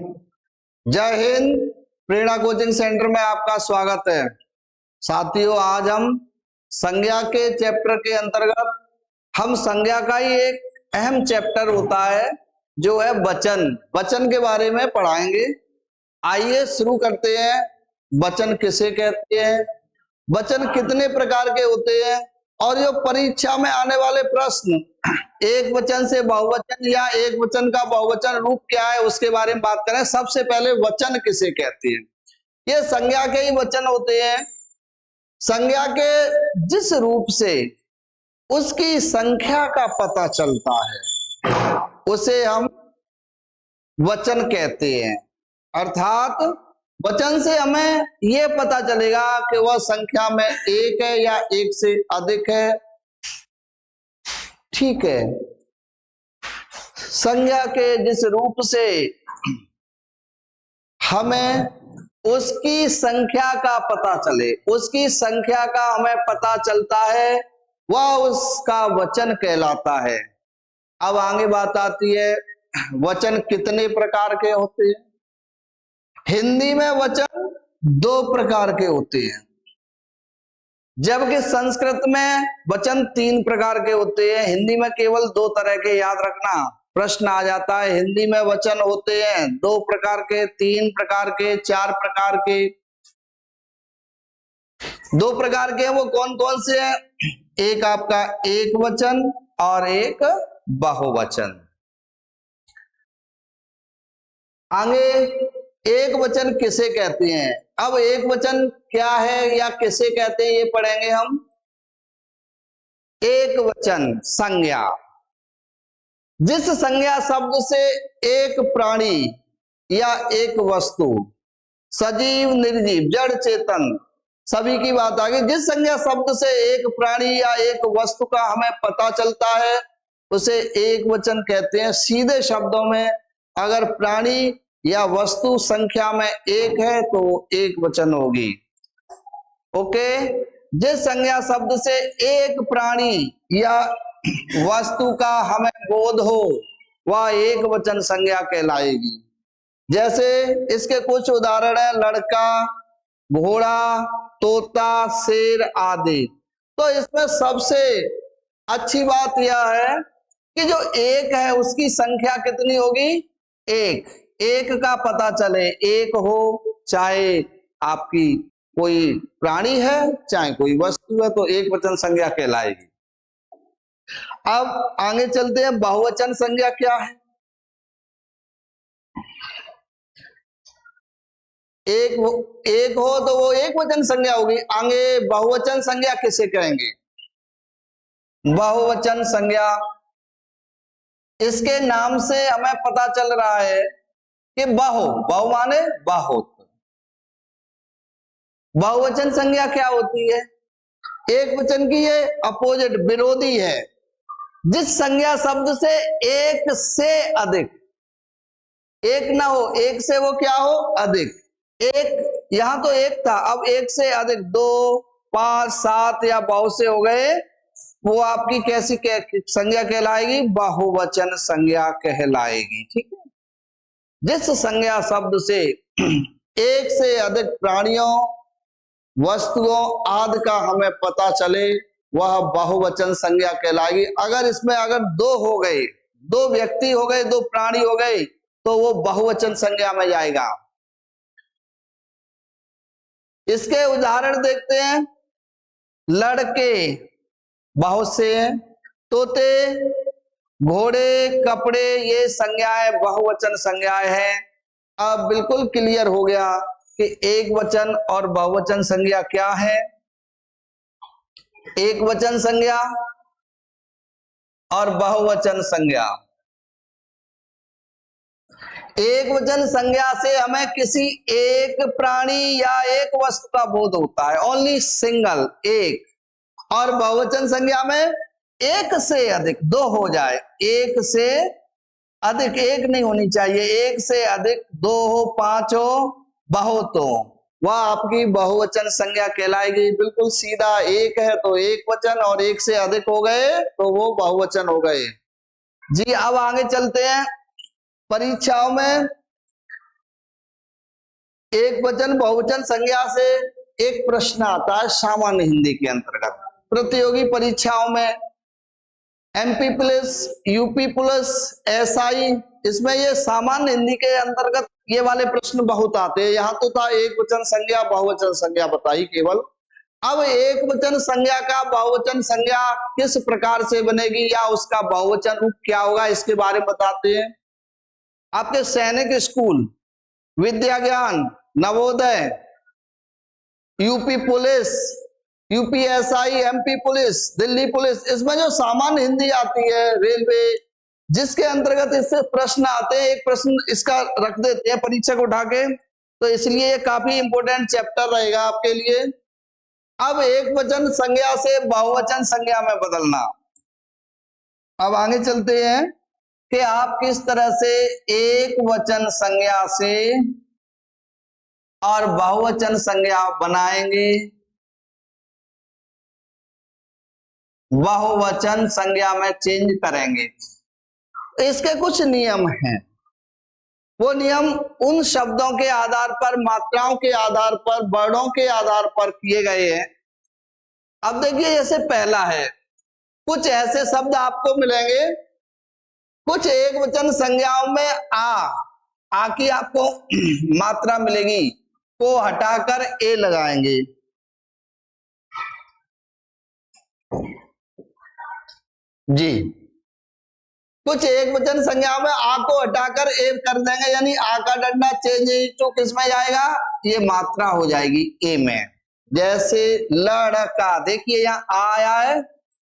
जय हिंद। प्रेरणा coaching centre में आपका स्वागत है। साथियों, आज हम संज्ञा के चैप्टर के अंतर्गत हम संज्ञा का ही एक अहम चैप्टर होता है जो है वचन। वचन के बारे में पढ़ाएंगे। आइए शुरू करते हैं। वचन किसे कहते हैं, वचन कितने प्रकार के होते हैं, और जो परीक्षा में आने वाले प्रश्न एक वचन से बहुवचन या एक वचन का बहुवचन रूप क्या है उसके बारे में बात करें। सबसे पहले वचन किसे कहते हैं। ये संज्ञा के ही वचन होते हैं। संज्ञा के जिस रूप से उसकी संख्या का पता चलता है उसे हम वचन कहते हैं। अर्थात वचन से हमें यह पता चलेगा कि वह संख्या में एक है या एक से अधिक है। ठीक है। संज्ञा के जिस रूप से हमें उसकी संख्या का पता चले, उसकी संख्या का हमें पता चलता है, वह उसका वचन कहलाता है। अब आगे बात आती है वचन कितने प्रकार के होते हैं। हिंदी में वचन दो प्रकार के होते हैं, जबकि संस्कृत में वचन तीन प्रकार के होते हैं। हिंदी में केवल दो तरह के, याद रखना, प्रश्न आ जाता है। हिंदी में वचन होते हैं दो प्रकार के, तीन प्रकार के, चार प्रकार के। दो प्रकार के वो कौन कौन से हैं? एक आपका एक वचन और एक बहुवचन। आगे एक वचन किसे कहते हैं। अब एक वचन क्या है या किसे कहते हैं ये पढ़ेंगे हम। एक वचन संज्ञा, जिस संज्ञा शब्द से एक प्राणी या एक वस्तु, सजीव निर्जीव जड़ चेतन सभी की बात आ गई, जिस संज्ञा शब्द से एक प्राणी या एक वस्तु का हमें पता चलता है उसे एक वचन कहते हैं। सीधे शब्दों में अगर प्राणी या वस्तु संख्या में एक है तो एक वचन होगी। ओके। जिस संज्ञा शब्द से एक प्राणी या वस्तु का हमें बोध हो वह एक वचन संज्ञा कहलाएगी। जैसे इसके कुछ उदाहरण है, लड़का, घोड़ा, तोता, शेर आदि। तो इसमें सबसे अच्छी बात यह है कि जो एक है उसकी संख्या कितनी होगी, एक। एक का पता चले, एक हो, चाहे आपकी कोई प्राणी है चाहे कोई वस्तु है, तो एक वचन संज्ञा कहलाएगी। अब आगे चलते हैं, बहुवचन संज्ञा क्या है। एक हो तो वो एक वचन संज्ञा होगी। आगे बहुवचन संज्ञा किसे कहेंगे। बहुवचन संज्ञा, इसके नाम से हमें पता चल रहा है कि बहु माने बहुत। बहुवचन संज्ञा क्या होती है। एक वचन की ये अपोजिट, विरोधी है। जिस संज्ञा शब्द से एक से अधिक, एक ना हो, एक से वो क्या हो, अधिक। एक, यहां तो एक था, अब एक से अधिक, 2, 5, 7 या बहुत से हो गए, वो आपकी कैसी संज्ञा कहलाएगी, बहुवचन संज्ञा कहलाएगी। ठीक है। जिस संज्ञा शब्द से एक से अधिक प्राणियों, वस्तुओं आदि का हमें पता चले वह बहुवचन संज्ञा कहलाएगी। अगर इसमें अगर दो हो गए, दो व्यक्ति हो गए, दो प्राणी हो गए, तो वो बहुवचन संज्ञा में जाएगा। इसके उदाहरण देखते हैं। लड़के बहुत से हैं, तोते, घोड़े, कपड़े, ये संज्ञाएं बहुवचन संज्ञाएं हैं। अब बिल्कुल क्लियर हो गया कि एक वचन और बहुवचन संज्ञा क्या है। एक वचन संज्ञा और बहुवचन संज्ञा। एक वचन संज्ञा से हमें किसी एक प्राणी या एक वस्तु का बोध होता है, ओनली सिंगल, एक। और बहुवचन संज्ञा में एक से अधिक, दो हो जाए, एक से अधिक, एक नहीं होनी चाहिए, एक से अधिक, 2 हो, 5 हो, बहुत हो, वह आपकी बहुवचन संज्ञा कहलाएगी। बिल्कुल सीधा, एक है तो एक वचन और एक से अधिक हो गए तो वो बहुवचन हो गए। जी अब आगे चलते हैं। परीक्षाओं में एक वचन बहुवचन संज्ञा से एक प्रश्न आता है सामान्य हिंदी के अंतर्गत। प्रतियोगी परीक्षाओं में MP plus, UP plus, SI, इसमें ये सामान्य हिंदी के अंतर्गत ये वाले प्रश्न बहुत आते हैं। यहाँ तो था एक वचन संज्ञा बहुवचन संज्ञा बताई केवल। अब एक वचन संज्ञा का बहुवचन संज्ञा किस प्रकार से बनेगी या उसका बहुवचन रूप क्या होगा, इसके बारे में बताते हैं। आपके सैनिक स्कूल, विद्या ज्ञान, Navodaya, UP police, UPSI, MP police, Delhi police, इसमें जो सामान्य हिंदी आती है, रेलवे, जिसके अंतर्गत इससे प्रश्न आते हैं, एक प्रश्न इसका रख देते हैं परीक्षा को उठा के, तो इसलिए ये काफी इंपोर्टेंट चैप्टर रहेगा आपके लिए। अब एक वचन संज्ञा से बहुवचन संज्ञा में बदलना। अब आगे चलते हैं कि आप किस तरह से एक वचन संज्ञा से और बहुवचन संज्ञा बनाएंगे, बहुवचन संज्ञा में चेंज करेंगे। इसके कुछ नियम हैं। वो नियम उन शब्दों के आधार पर, मात्राओं के आधार पर, वर्णों के आधार पर किए गए हैं। अब देखिए, जैसे पहला है, कुछ ऐसे शब्द आपको मिलेंगे, कुछ एक वचन संज्ञाओं में आ की आपको मात्रा मिलेगी, को हटाकर ए लगाएंगे। जी, कुछ एक वचन संज्ञा में आ को हटाकर ए कर देंगे, यानी आ का डंडा चेंज तो किस में जाएगा, ये मात्रा हो जाएगी ए में। जैसे लड़का, देखिए यहाँ आया है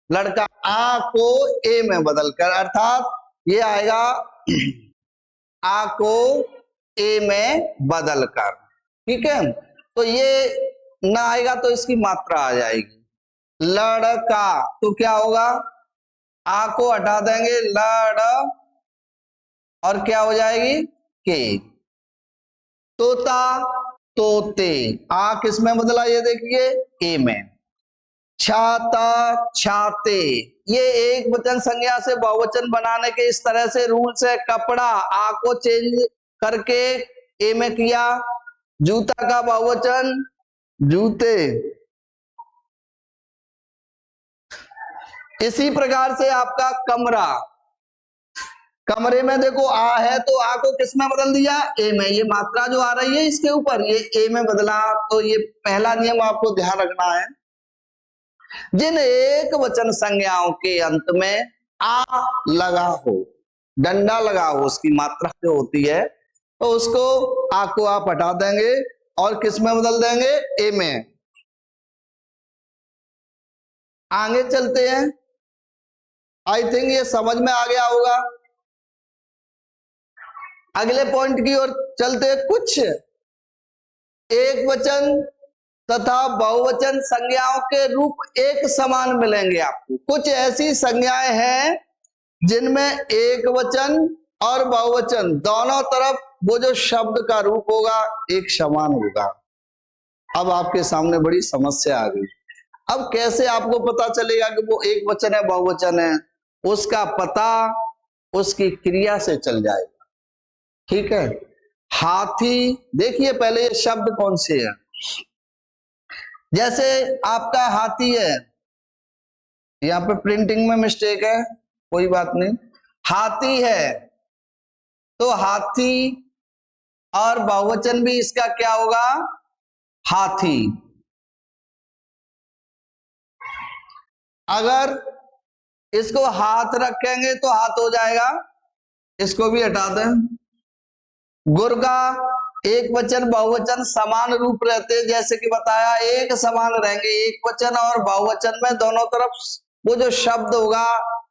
लड़का, आ को ए में बदलकर, अर्थात ये आएगा आ को ए में बदलकर। ठीक है, तो ये ना आएगा तो इसकी मात्रा आ जाएगी लड़का, तो क्या होगा, आ को हटा देंगे लड़, और क्या हो जाएगी के। तोता, तोते, आ किस में बदला, ये देखिए ए में। छाता, छाते, ये एक वचन संज्ञा से बहुवचन बनाने के इस तरह से रूल्स है। कपड़ा, आ को चेंज करके ए में किया। जूता का बहुवचन जूते। इसी प्रकार से आपका कमरा, कमरे में देखो आ है तो आ को किस में बदल दिया, ए में। ये मात्रा जो आ रही है इसके ऊपर, ये ए में बदला। तो ये पहला नियम आपको ध्यान रखना है। जिन एक वचन संज्ञाओं के अंत में आ लगा हो, डंडा लगा हो, उसकी मात्रा जो होती है, तो उसको आ को आप हटा देंगे और किस में बदल देंगे, ए में। आगे चलते हैं, आई थिंक ये समझ में आ गया होगा। अगले पॉइंट की ओर चलते हैं। कुछ एक वचन तथा बहुवचन संज्ञाओं के रूप एक समान मिलेंगे आपको। कुछ ऐसी संज्ञाएं हैं जिनमें एक वचन और बहुवचन दोनों तरफ वो जो शब्द का रूप होगा एक समान होगा। अब आपके सामने बड़ी समस्या आ गई। अब कैसे आपको पता चलेगा कि वो एक वचन है बहुवचन है, उसका पता उसकी क्रिया से चल जाएगा। ठीक है, हाथी, देखिए पहले ये शब्द कौन से हैं। जैसे आपका हाथी है, यहाँ पे प्रिंटिंग में मिस्टेक है, कोई बात नहीं। हाथी है तो हाथी और बहुवचन भी इसका क्या होगा, हाथी। अगर इसको हाथ रखेंगे तो हाथ हो जाएगा, इसको भी हटा दें। गुर्गा, एक वचन बहुवचन समान रूप रहते हैं, जैसे कि बताया एक समान रहेंगे, एक वचन और बहुवचन में दोनों तरफ वो जो शब्द होगा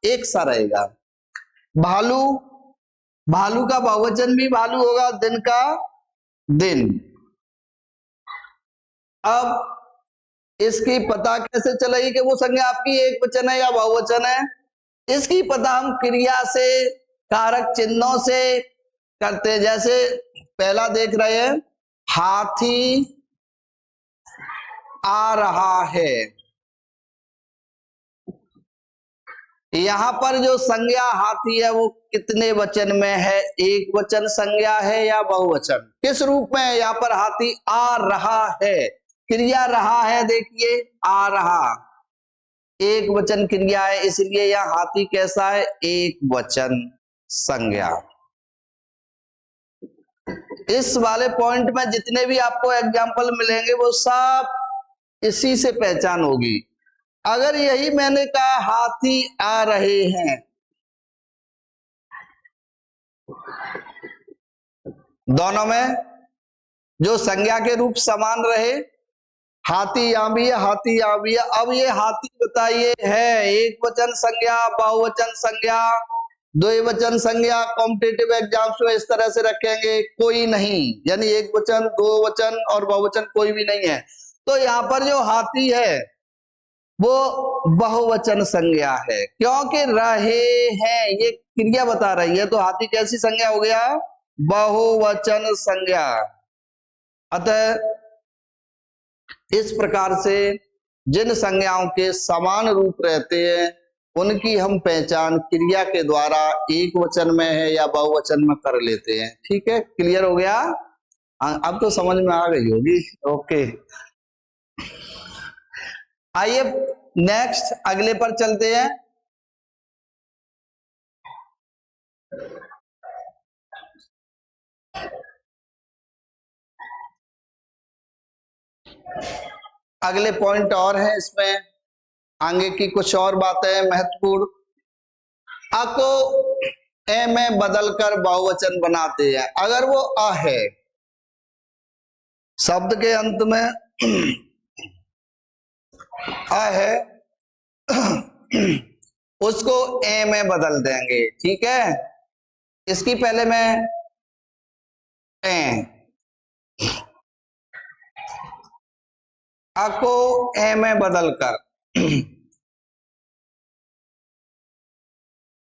एक सा रहेगा। भालू, भालू का बहुवचन भी भालू होगा, दिन का दिन। अब इसकी पता कैसे चलेगी कि वो संज्ञा आपकी एक वचन है या बहुवचन है, इसकी पता हम क्रिया से, कारक चिन्हों से करते हैं। जैसे पहला देख रहे हैं, हाथी आ रहा है, यहां पर जो संज्ञा हाथी है वो कितने वचन में है, एक वचन संज्ञा है या बहुवचन, किस रूप में है? यहाँ पर हाथी आ रहा है, क्रिया रहा है, देखिए आ रहा, एक वचन क्रिया है, इसलिए यह हाथी कैसा है, एक वचन संज्ञा। इस वाले पॉइंट में जितने भी आपको एग्जाम्पल मिलेंगे वो सब इसी से पहचान होगी। अगर यही मैंने कहा हाथी आ रहे हैं, दोनों में जो संज्ञा के रूप समान रहे, हाथी यहां भी है, हाथी यहां भी है। अब ये हाथी बताइए है एक वचन संज्ञा, बहुवचन संज्ञा, द्विवचन संज्ञा? कॉम्पिटिटिव एग्जाम्स में इस तरह से रखेंगे, कोई नहीं, यानी एक वचन, दो वचन और बहुवचन कोई भी नहीं है। तो यहाँ पर जो हाथी है वो बहुवचन संज्ञा है, क्योंकि रहे हैं ये क्रिया बता रही है, तो हाथी कैसी संज्ञा हो गया, बहुवचन संज्ञा। अतः इस प्रकार से जिन संज्ञाओं के समान रूप रहते हैं उनकी हम पहचान क्रिया के द्वारा एक वचन में है या बहुवचन में कर लेते हैं। ठीक है, क्लियर हो गया? अब तो समझ में आ गई होगी। ओके, आइए नेक्स्ट अगले पर चलते हैं। अगले पॉइंट और है इसमें, आगे की कुछ और बातें महत्वपूर्ण। अ को ए में बदलकर बहुवचन बनाते हैं। अगर वो अ है, शब्द के अंत में अ है, उसको ए में बदल देंगे। ठीक है, इसकी पहले मैं ए, अ को ए में बदलकर,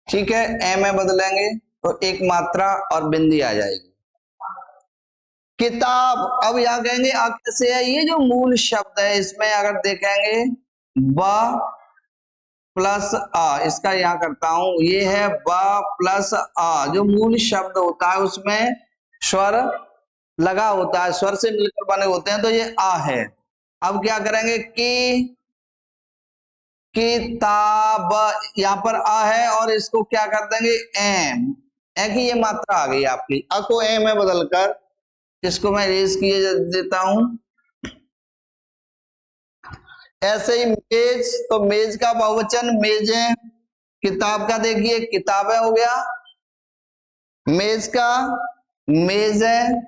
ठीक है, ए में बदलेंगे तो एक मात्रा और बिंदी आ जाएगी। किताब, अब यहां कहेंगे आ कैसे है, ये जो मूल शब्द है इसमें अगर देखेंगे ब प्लस आ, इसका यहां करता हूं, ये है ब प्लस आ, जो मूल शब्द होता है उसमें स्वर लगा होता है, स्वर से मिलकर बने होते हैं, तो ये आ है। अब क्या करेंगे कि किताब, यहां पर आ है और इसको क्या कर देंगे एम, ए की ये मात्रा आ गई आपकी, अ को ए में बदलकर इसको मैं रेज किए देता हूं। ऐसे ही मेज, तो मेज का बहुवचन मेजें, किताब का देखिए किताबें हो गया, मेज का मेज है,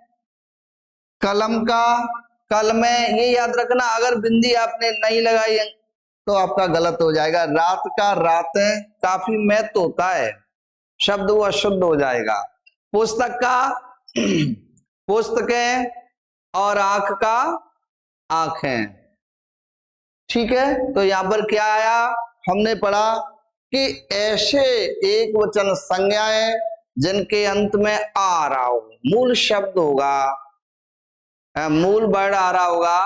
कलम का कलमें। ये याद रखना, अगर बिंदी आपने नहीं लगाई तो आपका गलत हो जाएगा। रात का रातें, काफी महत्व तो होता है, शब्द वो अशुद्ध हो जाएगा। पुस्तक का पुस्तकें, और आंख का आंखें। ठीक है, तो यहां पर क्या आया, हमने पढ़ा कि ऐसे एक वचन संज्ञाएं जिनके अंत में आ रहा हो, मूल शब्द होगा, मूल वर्ड आ रहा होगा,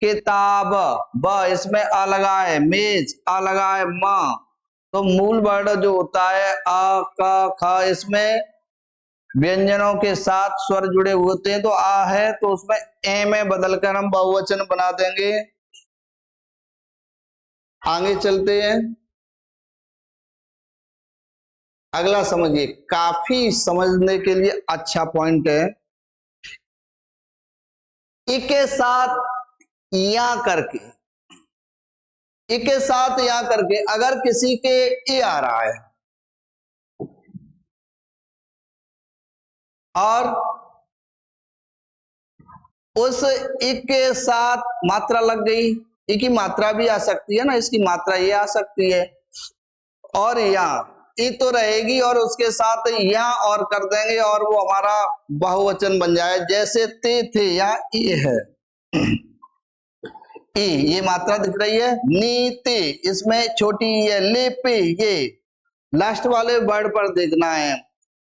किताब ब, इसमें आ लगा है, मेज आ लगा है, मां, तो मूल वर्ड जो होता है आ क ख, इसमें व्यंजनों के साथ स्वर जुड़े होते हैं, तो आ है तो उसमें ए में बदलकर हम बहुवचन बना देंगे। आगे चलते हैं, अगला समझिए, काफी समझने के लिए अच्छा पॉइंट है। इ के साथ या करके, इ के साथ या करके अगर किसी के ए आ रहा है और उस इ के साथ मात्रा लग गई, इ की मात्रा भी आ सकती है ना, इसकी मात्रा ये आ सकती है, और या ई तो रहेगी और उसके साथ या और कर देंगे और वो हमारा बहुवचन बन जाए। जैसे ते थे, या ई है, ई ये मात्रा दिख रही है, नीते इसमें छोटी है, लेपे ये लास्ट वाले वर्ड पर देखना है।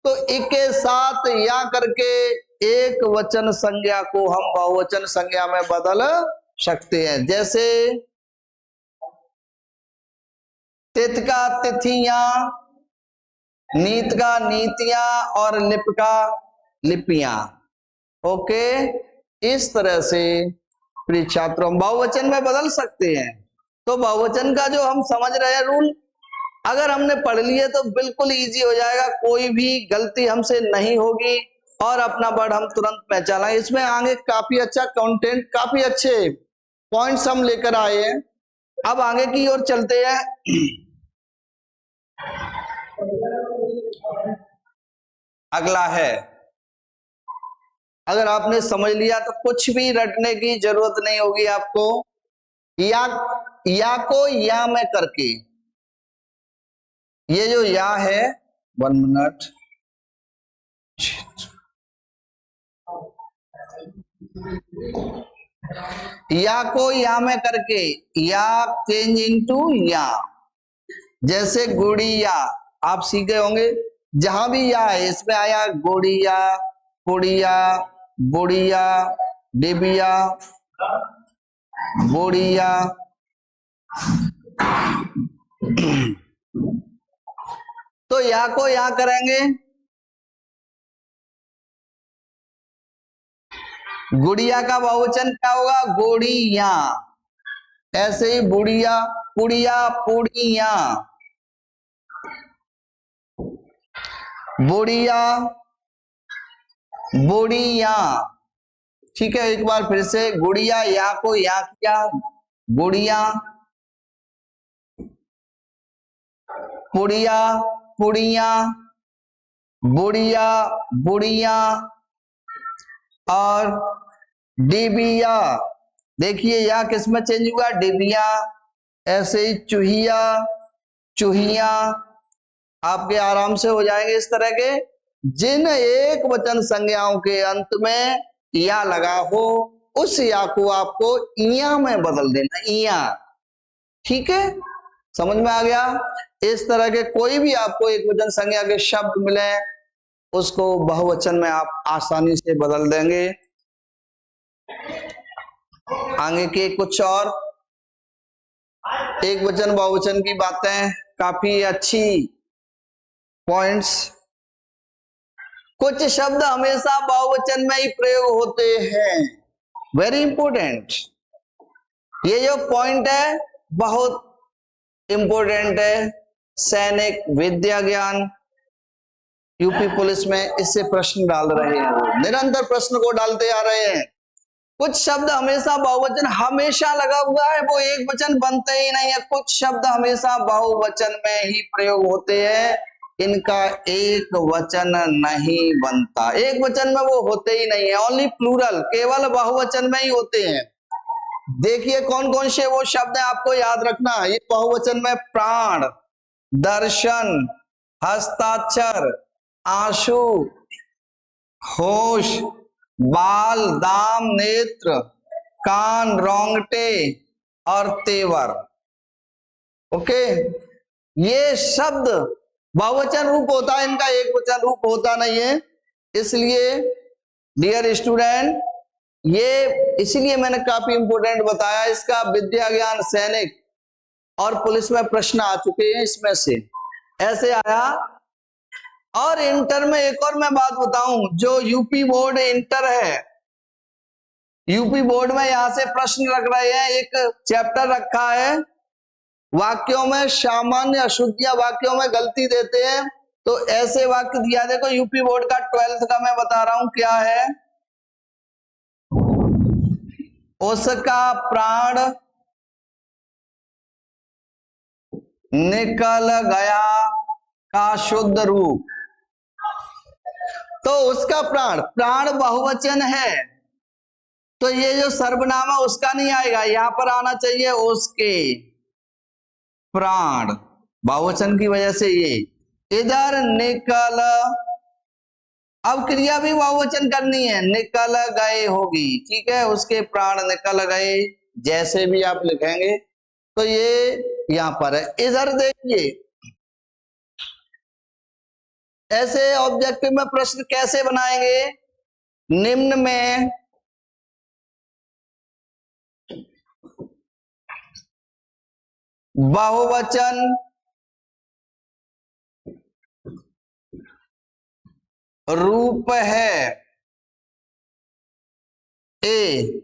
तो एक के साथ या करके एक वचन संज्ञा को हम बहुवचन संज्ञा में बदल सकते हैं। जैसे तिथ का तिथियां, नीत का नीतियां और लिप का लिपियां। ओके, इस तरह से प्रिय छात्रों हम बहुवचन में बदल सकते हैं। तो बहुवचन का जो हम समझ रहे हैं रूल, अगर हमने पढ़ लिए तो बिल्कुल इजी हो जाएगा, कोई भी गलती हमसे नहीं होगी और अपना वर्ड हम तुरंत पहचानेंगे। इसमें आगे काफी अच्छा कंटेंट, काफी अच्छे पॉइंट्स हम लेकर आए हैं। अब आगे की ओर चलते हैं। अगला है, अगर आपने समझ लिया तो कुछ भी रटने की जरूरत नहीं होगी आपको। या को या में करके, ये जो या है, 1 मिनट, या को या में करके, या चेंज इनटू या, जैसे गुड़िया आप सीख गए होंगे, जहां भी या है इसमें आया गुड़िया, पुड़िया, बुढ़िया, डिबिया, बुढ़िया। तो या को या करेंगे, गुड़िया का बहुवचन क्या होगा, गोड़िया। ऐसे ही बुढ़िया, पुड़िया, पुड़िया, बुढ़िया, बुढ़िया। ठीक है, एक बार फिर से, गुड़िया, या को या किया, गुड़िया, पुड़िया, पुड़िया, बुढ़िया, बुढ़िया और डिबिया। देखिए या किसमें चेंज हुआ, डिबिया। ऐसे ही चूहिया, चूहिया, आपके आराम से हो जाएंगे इस तरह के। जिन एक वचन संज्ञाओं के अंत में या लगा हो, उस या को आपको इया में बदल देना, इया। ठीक है, समझ में आ गया। इस तरह के कोई भी आपको एक वचन संज्ञा के शब्द मिले, उसको बहुवचन में आप आसानी से बदल देंगे। आगे के कुछ और एक वचन बहुवचन की बातें, काफी अच्छी पॉइंट्स। कुछ शब्द हमेशा बहुवचन में ही प्रयोग होते हैं, वेरी इंपोर्टेंट। ये जो पॉइंट है बहुत इंपोर्टेंट है। सैनिक, विद्या ज्ञान, यूपी पुलिस में इससे प्रश्न डाल रहे हैं, वो निरंतर प्रश्न को डालते आ रहे हैं। कुछ शब्द हमेशा बहुवचन हमेशा लगा हुआ है, वो एक वचन बनते ही नहीं है। कुछ शब्द हमेशा बहुवचन में ही प्रयोग होते हैं, इनका एक वचन नहीं बनता। एक वचन में वो होते ही नहीं है, ओनली प्लूरल, केवल बहुवचन में ही होते हैं। देखिए कौन कौन से वो शब्द है, आपको याद रखना। ये बहुवचन में प्राण, दर्शन, हस्ताक्षर, आंसू, होश, बाल, दाम, नेत्र, कान, रोंगटे और तेवर। ओके, ये शब्द बहुवचन रूप होता है, इनका एक वचन रूप होता नहीं है। इसलिए डियर स्टूडेंट, ये इसलिए मैंने काफी इंपोर्टेंट बताया। इसका विद्या ज्ञान, सैनिक और पुलिस में प्रश्न आ चुके हैं, इसमें से ऐसे आया। और इंटर में एक और मैं बात बताऊं, जो यूपी बोर्ड इंटर है, यूपी बोर्ड में यहां से प्रश्न रख रहे हैं। एक चैप्टर रखा है, वाक्यों में सामान्य अशुद्धियां, वाक्यों में गलती देते हैं। तो ऐसे वाक्य दिया, देखो यूपी बोर्ड का 12th का मैं बता रहा हूं क्या है। उसका प्राण निकल गया का शुद्ध रूप। तो उसका प्राण, प्राण बहुवचन है, तो ये जो सर्वनाम है उसका नहीं आएगा, यहां पर आना चाहिए उसके। प्राण बहुवचन की वजह से ये इधर निकल, अब क्रिया भी बहुवचन करनी है, निकल गए होगी। ठीक है, उसके प्राण निकल गए, जैसे भी आप लिखेंगे। तो ये यहां पर है। इधर देखिए, ऐसे ऑब्जेक्टिव में प्रश्न कैसे बनाएंगे, निम्न में बहुवचन रूप है। ए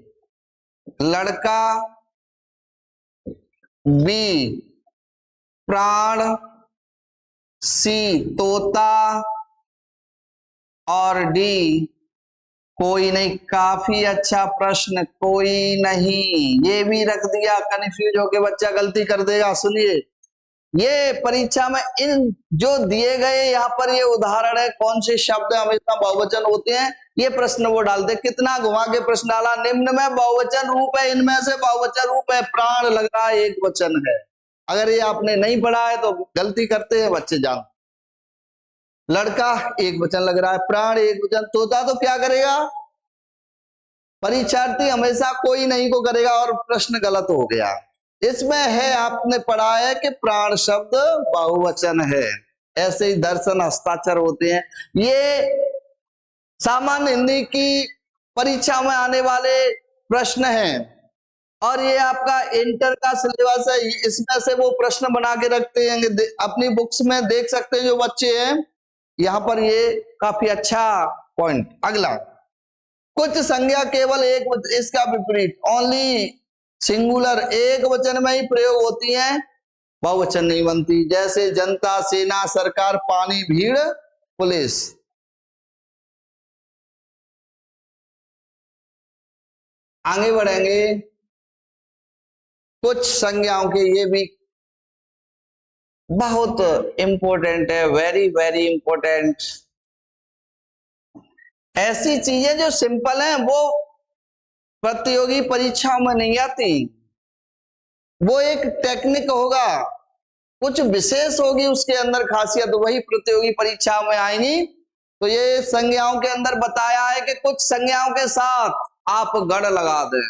लड़का, बी प्राण, सी तोता और डी कोई नहीं। काफी अच्छा प्रश्न, कोई नहीं। ये भी रख दिया, कंफ्यूज होके बच्चा गलती कर देगा। सुनिए, ये परीक्षा में इन जो दिए गए यहाँ पर ये उदाहरण है, कौन से शब्द हमेशा बहुवचन होते हैं, ये प्रश्न वो डालते। कितना घुमा के प्रश्न डाला। निम्न में बहुवचन रूप है, इनमें से बहुवचन रूप है। प्राण लग रहा है एक वचन है। अगर ये आपने नहीं पढ़ा है तो गलती करते हैं बच्चे जान। लड़का एक वचन लग रहा है, प्राण एक वचन, तोता तो क्या करेगा परीक्षार्थी, हमेशा कोई नहीं को करेगा और प्रश्न गलत हो गया। इसमें है, आपने पढ़ा है कि प्राण शब्द बहुवचन है। ऐसे ही दर्शन हस्ताक्षर होते हैं। ये सामान्य हिंदी की परीक्षा में आने वाले प्रश्न हैं और ये आपका इंटर का सिलेबस है। इसमें से वो प्रश्न बना के रखते हैं, अपनी बुक्स में देख सकते हैं जो बच्चे हैं। यहाँ पर ये काफी अच्छा पॉइंट। अगला, कुछ संज्ञा केवल एक, इसका विपरीत ओनली सिंगुलर, एक वचन में ही प्रयोग होती हैं, बहुवचन नहीं बनती। जैसे जनता, सेना, सरकार, पानी, भीड़, पुलिस। आगे बढ़ेंगे, कुछ संज्ञाओं के ये भी बहुत इंपॉर्टेंट है, वेरी वेरी इंपॉर्टेंट। ऐसी चीजें जो सिंपल हैं वो प्रतियोगी परीक्षाओं में नहीं आती। वो एक टेक्निक होगा, कुछ विशेष होगी उसके अंदर खासियत, वही प्रतियोगी परीक्षाओं में आएंगी। तो ये संज्ञाओं के अंदर बताया है कि कुछ संज्ञाओं के साथ आप गढ़ लगा दें,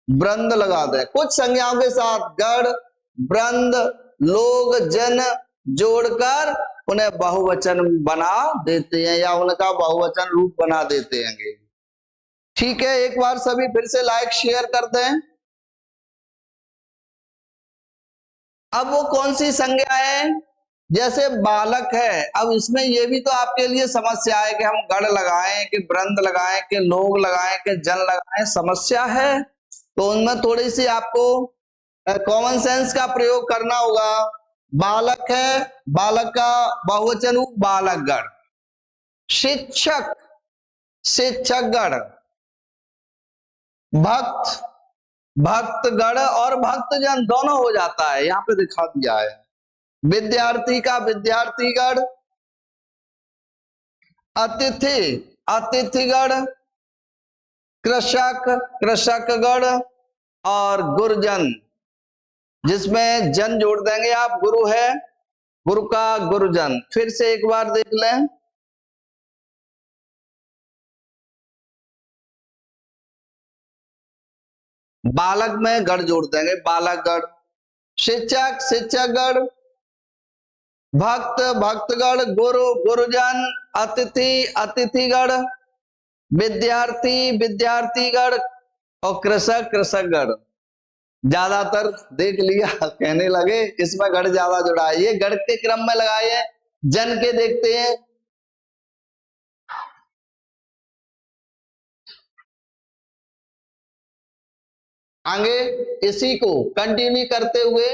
वृंद लगा दें। कुछ संज्ञाओं के साथ गढ़, वृंद, लोग, जन जोड़कर उन्हें बहुवचन बना देते हैं या उनका बहुवचन रूप बना देते हैं। ठीक है, एक बार सभी फिर से लाइक शेयर कर दें। अब वो कौन सी संज्ञा है, जैसे बालक है। अब इसमें ये भी तो आपके लिए समस्या है कि हम गढ़ लगाएं कि वृंद लगाएं कि लोग लगाएं कि जन लगाएं, समस्या है। तो उनमें थोड़ी सी आपको कॉमन सेंस का प्रयोग करना होगा। बालक है, बालक का बहुवचन बालकगण। शिक्षक, शिक्षकगण। भक्त, भक्तगण और भक्तजन दोनों हो जाता है, यहां पे दिखा दिया है। विद्यार्थी का विद्यार्थीगण। अतिथि, अतिथिगण। कृषक, कृषकगण और गुरुजन, जिसमें जन जोड़ देंगे आप, गुरु है, गुरु का गुरुजन। फिर से एक बार देख लें, बालक में गढ़ जोड़ देंगे, बालकगढ़। शिक्षक, शिक्षकगढ़। भक्त, भक्तगढ़। गुरु, गुरुजन। अतिथि, अतिथिगढ़। विद्यार्थी, विद्यार्थीगढ़ और कृषक, कृषकगढ़। ज्यादातर देख लिया, कहने लगे इसमें गढ़ ज्यादा जुड़ा है, ये गढ़ के क्रम में लगाए हैं। जन के देखते हैं, आगे इसी को कंटिन्यू करते हुए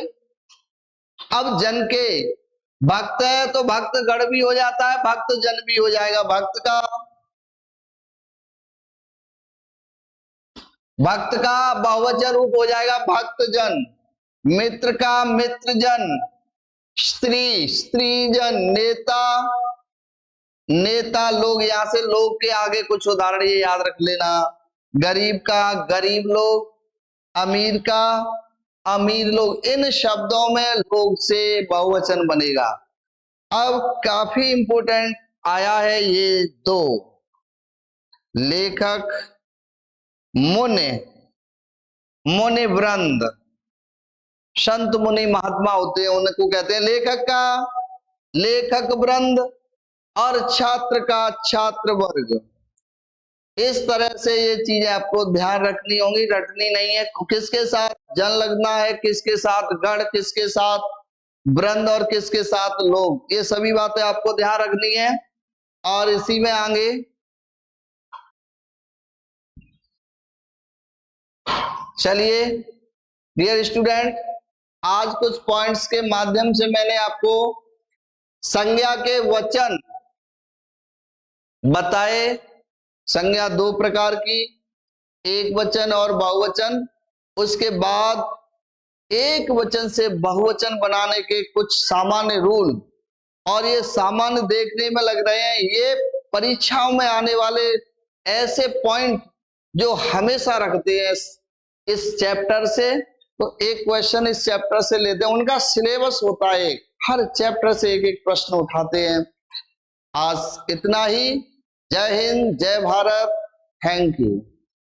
अब जन के, भक्त है तो भक्त गढ़ भी हो जाता है, भक्त जन भी हो जाएगा। भक्त का, भक्त का बहुवचन रूप हो जाएगा भक्तजन। मित्र का मित्रजन। स्त्री, स्त्रीजन। नेता, नेता लोग, यहां से लोग के आगे कुछ उदाहरण ये याद रख लेना। गरीब का गरीब लोग। अमीर का अमीर लोग। इन शब्दों में लोग से बहुवचन बनेगा। अब काफी इंपोर्टेंट आया है ये दो, लेखक, मुनि, मुनि वृंद। संत मुनि महात्मा होते हैं, उनको कहते हैं लेखक का लेखक वृंद और छात्र का छात्र वर्ग। इस तरह से ये चीजें आपको ध्यान रखनी होंगी, रटनी नहीं है। किसके साथ जन लगना है, किसके साथ गढ़, किसके साथ वृंद और किसके साथ लोग, ये सभी बातें आपको ध्यान रखनी है। और इसी में आगे चलिए डियर स्टूडेंट, आज कुछ पॉइंट्स के माध्यम से मैंने आपको संज्ञा के वचन बताए। संज्ञा दो प्रकार की, एक वचन और बहुवचन। उसके बाद एक वचन से बहुवचन बनाने के कुछ सामान्य रूल, और ये सामान्य देखने में लग रहे हैं, ये परीक्षाओं में आने वाले ऐसे पॉइंट जो हमेशा रखते हैं इस चैप्टर से। तो एक क्वेश्चन इस चैप्टर से लेते हैं, उनका सिलेबस होता है, हर चैप्टर से एक एक प्रश्न उठाते हैं। आज इतना ही। जय हिंद, जय भारत, थैंक यू।